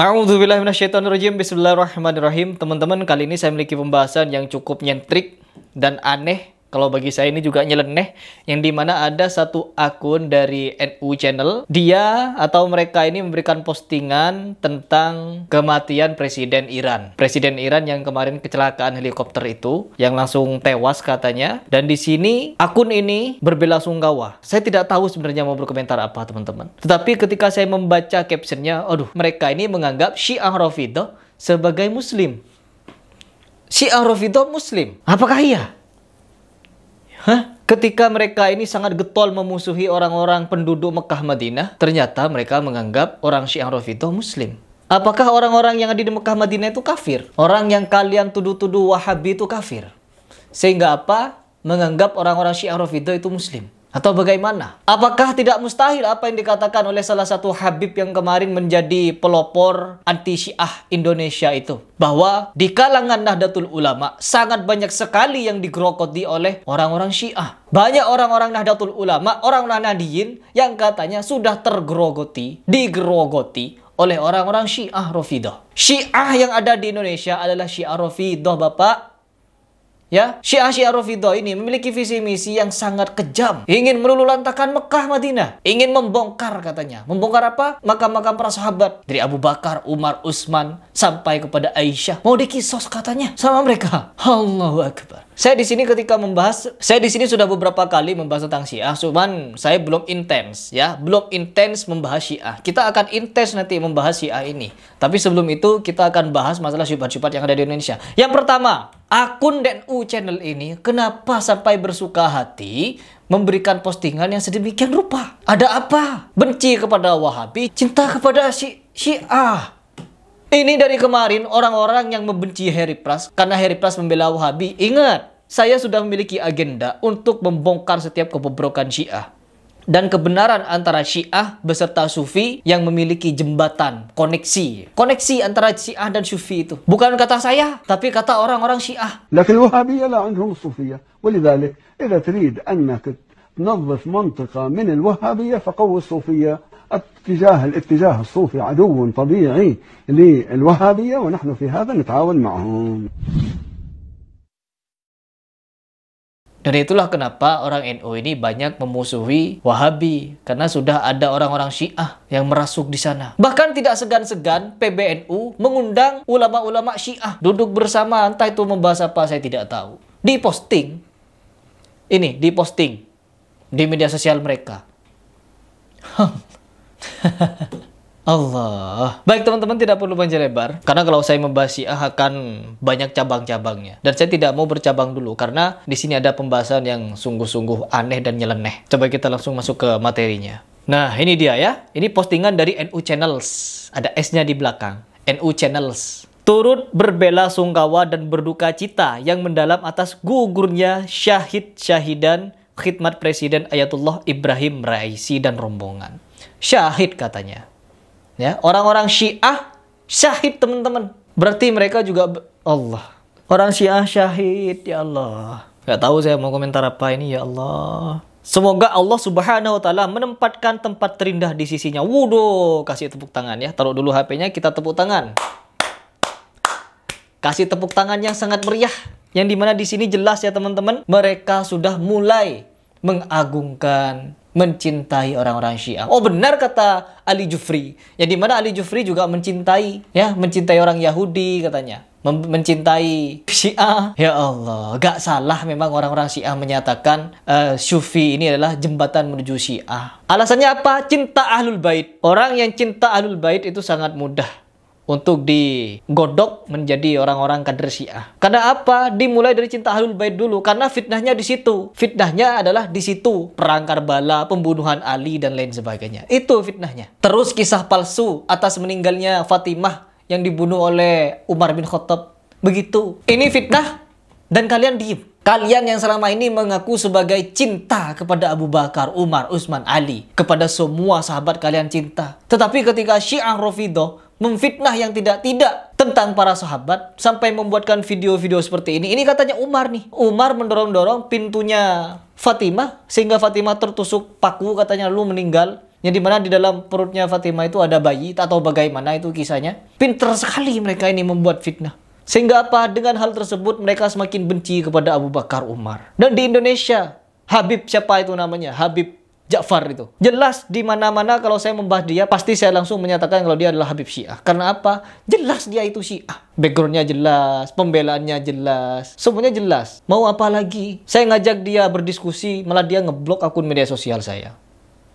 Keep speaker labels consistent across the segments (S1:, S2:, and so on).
S1: A'udzubillahiminasyaitonirrajim. Bismillahirrahmanirrahim. Teman-teman, kali ini saya memiliki pembahasan yang cukup nyentrik dan aneh. Kalau bagi saya ini juga nyeleneh, yang dimana ada satu akun dari NU Channel. Dia atau mereka ini memberikan postingan tentang kematian Presiden Iran. Presiden Iran yang kemarin kecelakaan helikopter itu, yang langsung tewas katanya. Dan di sini akun ini berbelasungkawa. Saya tidak tahu sebenarnya mau berkomentar apa, teman-teman. Tetapi ketika saya membaca captionnya, aduh, mereka ini menganggap Syiah Rafidhah sebagai Muslim. Syiah Rafidhah Muslim. Apakah iya? Ketika mereka ini sangat getol memusuhi orang-orang penduduk Mekah Madinah, ternyata mereka menganggap orang Syiah Rafidhah Muslim. Apakah orang-orang yang ada di Mekah Madinah itu kafir? Orang yang kalian tuduh-tuduh Wahabi itu kafir? Sehingga apa? Menganggap orang-orang Syiah Rafidhah itu Muslim? Atau bagaimana? Apakah tidak mustahil apa yang dikatakan oleh salah satu Habib yang kemarin menjadi pelopor anti-Syiah Indonesia itu? Bahwa di kalangan Nahdlatul Ulama sangat banyak sekali yang digerogoti oleh orang-orang Syiah. Banyak orang-orang Nahdlatul Ulama, orang-orang Nahdiyin yang katanya sudah digerogoti oleh orang-orang Syiah Rafidhah. Syiah yang ada di Indonesia adalah Syiah Rafidhah, Bapak. Ya, Syiah Rafidhah ini memiliki visi misi yang sangat kejam. Ingin meluluhlantakkan Mekah Madinah. Ingin membongkar katanya. Membongkar apa? Makam-makam para sahabat. Dari Abu Bakar, Umar, Utsman sampai kepada Aisyah. Mau dikisos katanya sama mereka. Allahu Akbar. Saya di sini sudah beberapa kali membahas tentang Syiah, cuman saya belum intens ya, belum intens membahas Syiah. Kita akan intens nanti membahas Syiah ini. Tapi sebelum itu kita akan bahas masalah syubhat-syubhat yang ada di Indonesia. Yang pertama, akun NU Channel ini kenapa sampai bersuka hati memberikan postingan yang sedemikian rupa? Ada apa? Benci kepada Wahabi, cinta kepada Syiah. Ini dari kemarin orang-orang yang membenci Harry Pras karena Harry Pras membela Wahabi. Ingat, saya sudah memiliki agenda untuk membongkar setiap kebobrokan Syiah dan kebenaran antara Syiah beserta Sufi yang memiliki jembatan, koneksi antara Syiah dan Sufi itu. Bukan kata saya, tapi kata orang-orang Syiah.
S2: لكن الوهابية لا عندهم الصوفية، ولذلك إذا تريد أنك تنظف منطقة من الوهابية فقوي الصوفية. الاتجاه الصوفي عدو طبيعي للوهابية ونحن في هذا نتعاون معهم.
S1: Dan itulah kenapa orang NU ini banyak memusuhi Wahabi, karena sudah ada orang-orang Syiah yang merasuk di sana. Bahkan tidak segan-segan PBNU mengundang ulama-ulama Syiah duduk bersama, entah itu membahas apa saya tidak tahu. Diposting di media sosial mereka. Allah. Baik teman-teman, tidak perlu panjang lebar karena kalau saya membahas Syiah akan banyak cabang-cabangnya dan saya tidak mau bercabang dulu karena di sini ada pembahasan yang sungguh-sungguh aneh dan nyeleneh. Coba kita langsung masuk ke materinya. Nah, ini dia ya. Ini postingan dari NU Channels. Ada S-nya di belakang. NU Channels. Turut berbela-sungkawa dan berduka cita yang mendalam atas gugurnya syahidan khidmat Presiden Ayatullah Ibrahim Raisi dan rombongan. Syahid katanya. Ya, orang-orang Syiah syahid, teman-teman. Berarti mereka juga Allah. Orang Syiah syahid, ya Allah. Gak tahu saya mau komentar apa ini, ya Allah. Semoga Allah Subhanahu wa taala menempatkan tempat terindah di sisinya. Wuduh, kasih tepuk tangan ya. Taruh dulu HP-nya, kita tepuk tangan. Kasih tepuk tangan yang sangat meriah. Yang dimana di sini jelas ya, teman-teman. Mereka sudah mulai mengagungkan, mencintai orang-orang Syiah. Oh, benar kata Ali Jufri. Yang dimana Ali Jufri juga mencintai orang Yahudi katanya. Mencintai Syiah. Ya Allah, gak salah memang orang-orang Syiah menyatakan Sufi ini adalah jembatan menuju Syiah. Alasannya apa? Cinta Ahlul Bait. Orang yang cinta Ahlul Bait itu sangat mudah untuk digodok menjadi orang-orang kader Syiah. Karena apa? Dimulai dari cinta Ahlul Bait dulu. Karena fitnahnya di situ. Fitnahnya adalah di situ. Perang Karbala, pembunuhan Ali, dan lain sebagainya. Itu fitnahnya. Terus kisah palsu atas meninggalnya Fatimah yang dibunuh oleh Umar bin Khattab. Begitu. Ini fitnah dan kalian diem. Kalian yang selama ini mengaku sebagai cinta kepada Abu Bakar, Umar, Utsman, Ali. Kepada semua sahabat kalian cinta. Tetapi ketika Syiah Rafidhah memfitnah yang tidak-tidak tentang para sahabat sampai membuatkan video-video seperti ini. Ini katanya Umar nih. Umar mendorong-dorong pintunya Fatimah sehingga Fatimah tertusuk paku katanya lalu meninggal. Yang dimana di dalam perutnya Fatimah itu ada bayi, tak tahu bagaimana itu kisahnya. Pinter sekali mereka ini membuat fitnah. Sehingga apa? Dengan hal tersebut mereka semakin benci kepada Abu Bakar Umar. Dan di Indonesia, Habib siapa itu namanya? Habib Ja'far itu. Jelas di mana-mana kalau saya membahas dia, pasti saya langsung menyatakan kalau dia adalah Habib Syiah. Karena apa? Jelas dia itu Syiah. Backgroundnya jelas, pembelaannya jelas, semuanya jelas. Mau apa lagi? Saya ngajak dia berdiskusi, malah dia ngeblok akun media sosial saya.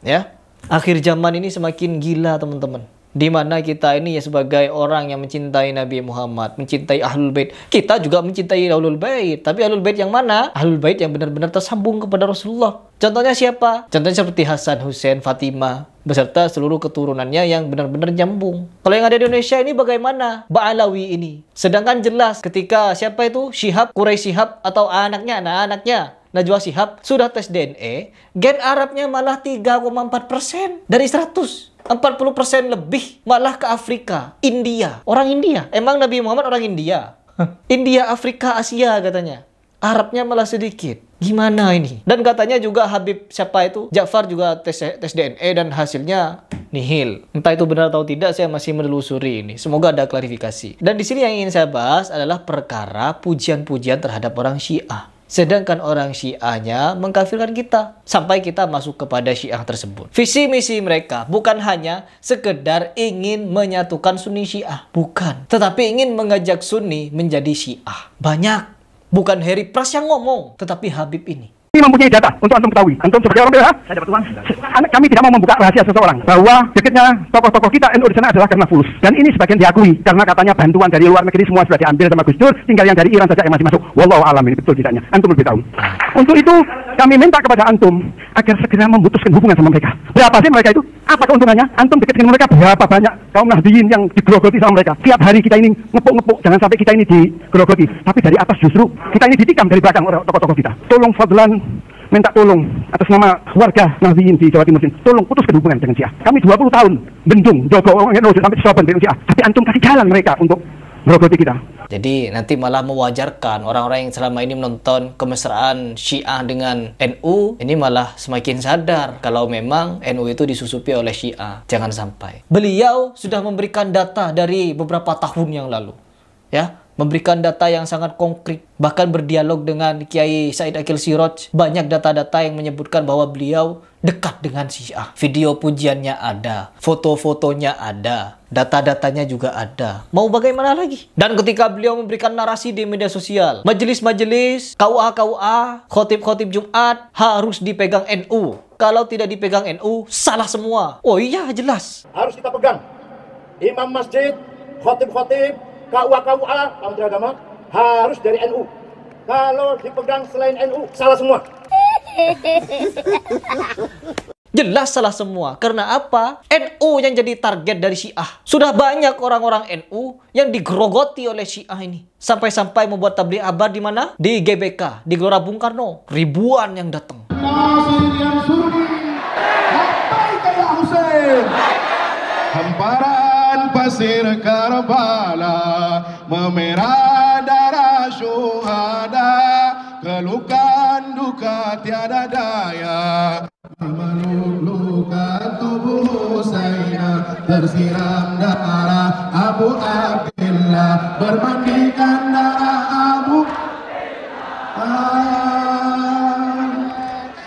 S1: Ya, akhir zaman ini semakin gila teman-teman. Di mana kita ini ya sebagai orang yang mencintai Nabi Muhammad, mencintai Ahlul Bait. Kita juga mencintai Ahlul Bait. Tapi Ahlul Bait yang mana? Ahlul Bait yang benar-benar tersambung kepada Rasulullah. Contohnya siapa? Contohnya seperti Hasan, Husain, Fatimah, beserta seluruh keturunannya yang benar-benar nyambung. Kalau yang ada di Indonesia ini bagaimana? Ba'alawi ini. Sedangkan jelas ketika siapa itu? Syihab, Quraisy Syihab atau anak-anaknya Najwa Shihab sudah tes DNA, gen Arabnya malah 3,4% dari 100. 40% lebih malah ke Afrika, India. Orang India. Emang Nabi Muhammad orang India? India, Afrika, Asia katanya. Arabnya malah sedikit. Gimana ini? Dan katanya juga Habib siapa itu? Ja'far juga tes DNA dan hasilnya nihil. Entah itu benar atau tidak, saya masih menelusuri ini. Semoga ada klarifikasi. Dan di sini yang ingin saya bahas adalah perkara pujian-pujian terhadap orang Syiah. Sedangkan orang Syiahnya mengkafirkan kita sampai kita masuk kepada Syiah tersebut. Visi misi mereka bukan hanya sekedar ingin menyatukan Sunni Syiah, bukan, tetapi ingin mengajak Sunni menjadi Syiah. Banyak, bukan Harry Pras yang ngomong, tetapi Habib ini.
S3: Ini mempunyai data untuk antum ketahui. Antum sebagai orang bela, saya dapat uang. Kami tidak mau membuka rahasia seseorang bahwa dekatnya tokoh-tokoh kita NU di sana adalah karena fulus. Dan ini sebagian diakui karena katanya bantuan dari luar negeri semua sudah diambil sama Gus Dur, tinggal yang dari Iran saja yang masih masuk. Wallahu alam, ini betul tidaknya. Antum lebih tahu. Untuk itu kami minta kepada antum agar segera memutuskan hubungan sama mereka. Berapa sih mereka itu? Apa keuntungannya? Antum dekat dengan mereka berapa banyak kaum Nahdliyin yang digerogoti sama mereka? Tiap hari kita ini ngepuk-ngepuk, jangan sampai kita ini digerogoti. Tapi dari atas justru kita ini ditikam dari belakang oleh tokoh-tokoh kita. Tolong fadlan, minta tolong atas nama warga Nahdliyin di Jawa Timur sini, tolong putuskan hubungan dengan Syiah. Kami 20 tahun bendung, jogo orang NU sampai disoban dengan Syiah. Tapi antum kasih jalan mereka untuk merogoti kita.
S1: Jadi nanti malah mewajarkan orang-orang yang selama ini menonton kemesraan Syiah dengan NU, ini malah semakin sadar kalau memang NU itu disusupi oleh Syiah. Jangan sampai. Beliau sudah memberikan data dari beberapa tahun yang lalu. Ya, memberikan data yang sangat konkret, bahkan berdialog dengan Kiai Said Akil Siraj. Banyak data-data yang menyebutkan bahwa beliau dekat dengan Syiah. Video pujiannya ada, foto-fotonya ada, data-datanya juga ada. Mau bagaimana lagi? Dan ketika beliau memberikan narasi di media sosial, majelis-majelis, KUA, khotib-khotib Jumat harus dipegang NU. Kalau tidak dipegang NU, salah semua. Oh iya, jelas.
S4: Harus kita pegang. Imam masjid, khotib-khotib, KUA, Kementerian Agama harus dari NU. Kalau dipegang selain NU, salah semua.
S1: Jelas salah semua. Karena apa? NU yang jadi target dari Syiah. Sudah banyak orang-orang NU yang digerogoti oleh Syiah ini. Sampai-sampai membuat tabligh akbar di mana? Di GBK, di Gelora Bung Karno. Ribuan yang datang.
S5: Hamparan pasir Karbala memerah darah syuhada, kelukan duka tiada daya. Meluluhkan tubuh Husaina, tersiram darah Abu Abdillah, bermandikan darah Abu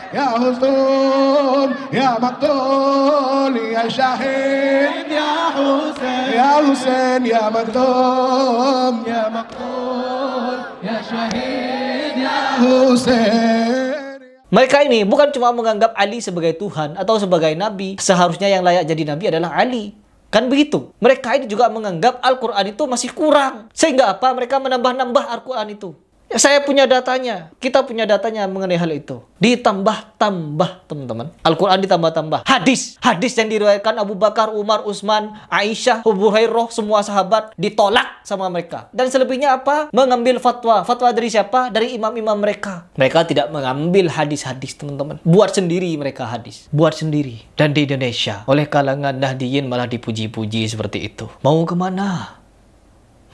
S5: Ya Husain, ya Maktul, ya Syahid, ya Husain, ya Husain, ya Maktul, ya Maktul, ya Syahid, ya Husain.
S1: Mereka ini bukan cuma menganggap Ali sebagai Tuhan atau sebagai Nabi. Seharusnya yang layak jadi Nabi adalah Ali. Kan begitu. Mereka ini juga menganggap Al-Quran itu masih kurang. Sehingga apa? Mereka menambah-nambah Al-Quran itu. Ya, saya punya datanya. Kita punya datanya mengenai hal itu. Ditambah-tambah, teman-teman. Al-Quran ditambah-tambah. Hadis. Hadis yang diriwayatkan Abu Bakar, Umar, Utsman, Aisyah, Abu Hurairah, semua sahabat ditolak sama mereka. Dan selebihnya apa? Mengambil fatwa. Fatwa dari siapa? Dari imam-imam mereka. Mereka tidak mengambil hadis-hadis, teman-teman. Buat sendiri mereka hadis. Buat sendiri. Dan di Indonesia, oleh kalangan Nahdliyin malah dipuji-puji seperti itu. Mau kemana?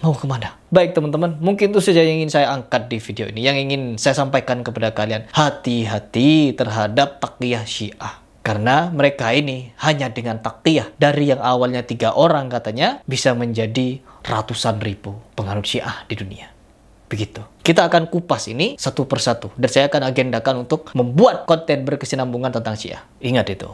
S1: Mau kemana? Baik teman-teman, mungkin itu saja yang ingin saya angkat di video ini. Yang ingin saya sampaikan kepada kalian. Hati-hati terhadap taqiyah Syiah. Karena mereka ini hanya dengan taktiyah dari yang awalnya 3 orang katanya bisa menjadi ratusan ribu penganut Syiah di dunia. Begitu. Kita akan kupas ini satu persatu dan saya akan agendakan untuk membuat konten berkesinambungan tentang Syiah. Ingat itu.